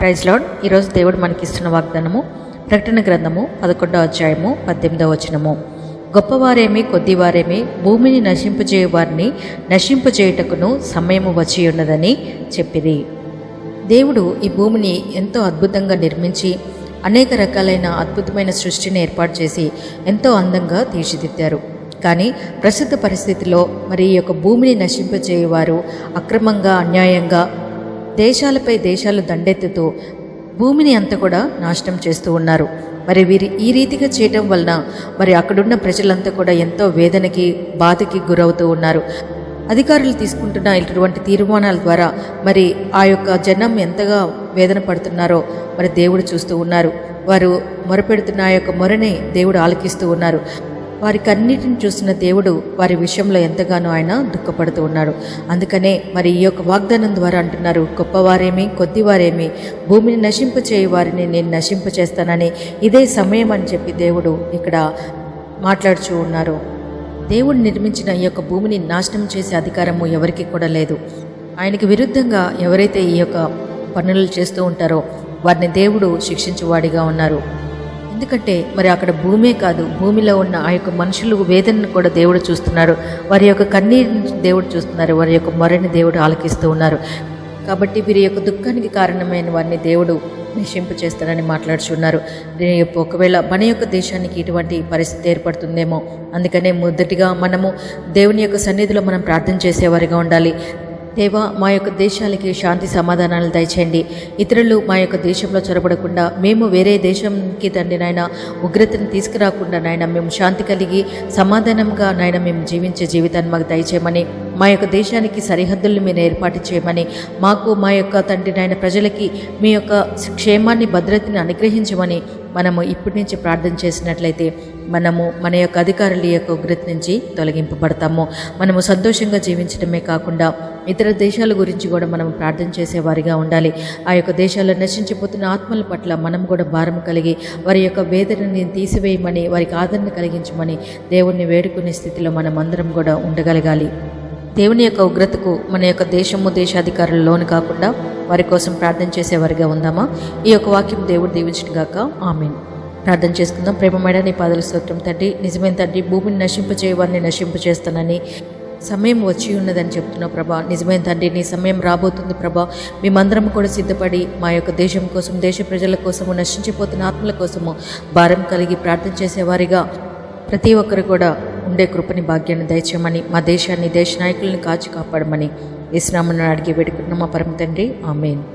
Praise lord. ఈరోజు దేవుడు మనకిస్తున్న వాగ్దానము ప్రకటన గ్రంథము 11వ అధ్యాయము 18వ వచనము. గొప్పవారేమి కొద్దివారేమి భూమిని నశింపజేయ వారిని నశింపజేయుటకును సమయము వచ్చి ఉన్నదని చెప్పిరి. దేవుడు ఈ భూమిని ఎంతో అద్భుతంగా నిర్మించి అనేక రకాలైన అద్భుతమైన సృష్టిని ఏర్పాటు చేసి ఎంతో అందంగా తీర్చిదిద్దారు. కానీ ప్రస్తుత పరిస్థితిలో మరి ఈ యొక్క భూమిని నశింపజేయవారు అక్రమంగా అన్యాయంగా దేశాలపై దేశాలు దండెత్తుతూ భూమిని అంతా కూడా నాశనం చేస్తూ ఉన్నారు. మరి వీరి ఈ రీతిగా చేయటం వలన మరి అక్కడున్న ప్రజలంతా కూడా ఎంతో వేదనకి బాధకి గురవుతూ ఉన్నారు. అధికారులు తీసుకుంటున్న ఇటువంటి తీర్మానాల ద్వారా మరి ఆ యొక్క జనం ఎంతగా వేదన పడుతున్నారో మరి దేవుడు చూస్తూ ఉన్నారు. వారు మొరపెడుతున్న ఆ యొక్క మొరని దేవుడు ఆలకిస్తూ ఉన్నారు. వారికి అన్నిటిని చూసిన దేవుడు వారి విషయంలో ఎంతగానో ఆయన దుఃఖపడుతూ ఉన్నాడు. అందుకనే మరి ఈ యొక్క వాగ్దానం ద్వారా అంటున్నారు, గొప్పవారేమి కొద్దివారేమి భూమిని నశింపచేయ వారిని నేను నశింపచేస్తానని ఇదే సమయం అని చెప్పి దేవుడు ఇక్కడ మాట్లాడుచూ ఉన్నారు. దేవుడు నిర్మించిన ఈ యొక్క భూమిని నాశనం చేసే అధికారము ఎవరికి కూడా లేదు. ఆయనకి విరుద్ధంగా ఎవరైతే ఈ యొక్క పనులు చేస్తూ ఉంటారో వారిని దేవుడు శిక్షించువాడిగా ఉన్నారు. ఎందుకంటే మరి అక్కడ భూమే కాదు, భూమిలో ఉన్న ఆ యొక్క మనుషులు వేదనను కూడా దేవుడు చూస్తున్నారు. వారి యొక్క కన్నీరుని దేవుడు చూస్తున్నారు. వారి యొక్క మొరని దేవుడు ఆలకిస్తూ ఉన్నారు. కాబట్టి వీరి యొక్క దుఃఖానికి కారణమైన వారిని దేవుడు నశింపు చేస్తారని మాట్లాడుచున్నారు. ఒకవేళ మన యొక్క దేశానికి ఇటువంటి పరిస్థితి ఏర్పడుతుందేమో, అందుకనే మొదటిగా మనము దేవుని యొక్క సన్నిధిలో మనం ప్రార్థన చేసేవారిగా ఉండాలి. దేవా, మా యొక్క దేశాలకి శాంతి సమాధానాలు దయచేయండి. ఇతరులు మా యొక్క దేశంలో చొరబడకుండా మేము వేరే దేశంకి తండ్రి నాయన ఉగ్రతను తీసుకురాకుండా నాయన మేము శాంతి కలిగి సమాధానంగా నాయన మేము జీవించే జీవితాన్ని మాకు దయచేయమని, మా యొక్క దేశానికి సరిహద్దులను మీరు ఏర్పాటు చేయమని, మాకు మా యొక్క తండ్రి నాయన ప్రజలకి మీ యొక్క క్షేమాన్ని భద్రతని అనుగ్రహించమని మనము ఇప్పటి నుంచి ప్రార్థన చేసినట్లయితే మనము మన యొక్క అధికారుల యొక్క ఉగ్రత నుంచి తొలగింపబడతాము. మనము సంతోషంగా జీవించడమే కాకుండా ఇతర దేశాల గురించి కూడా మనం ప్రార్థన చేసేవారిగా ఉండాలి. ఆ యొక్క దేశాల్లో నశించిపోతున్న ఆత్మల పట్ల మనం కూడా భారం కలిగి వారి యొక్క వేదనని తీసివేయమని, వారికి ఆదరణ కలిగించమని దేవుణ్ణి వేడుకునే స్థితిలో మనం అందరం కూడా ఉండగలగాలి. దేవుని యొక్క ఉగ్రతకు మన యొక్క దేశము దేశాధికారులు లోను కాకుండా వారి కోసం ప్రార్థన చేసేవారిగా ఉందామా? ఈ యొక్క వాక్యం దేవుడు దీవించుగాక. ఆమేన్. ప్రార్థన చేసుకుందాం. ప్రేమమైన నీ పాదాల స్తోత్రం తండ్రి. నిజమైన తండ్రి, భూమిని నశింపచేయవారిని నశింపచేస్తానని సమయం వచ్చి ఉన్నదని చెప్తున్నావు ప్రభా. నిజమైన తండ్రి, నీ సమయం రాబోతుంది ప్రభా. మేమందరం కూడా సిద్ధపడి మా యొక్క దేశం కోసం, దేశ ప్రజల కోసము, నశించిపోతున్న ఆత్మల కోసము భారం కలిగి ప్రార్థన చేసేవారిగా ప్రతి ఒక్కరు కూడా ఉండే కృపని భాగ్యాన్ని దయచేయమని, మా దేశాన్ని, దేశ నాయకులను కాచి కాపాడమని యేసు నామమున అడిగి వేడుకుంటున్నాం మా పరమ తండ్రి. ఆమేన్.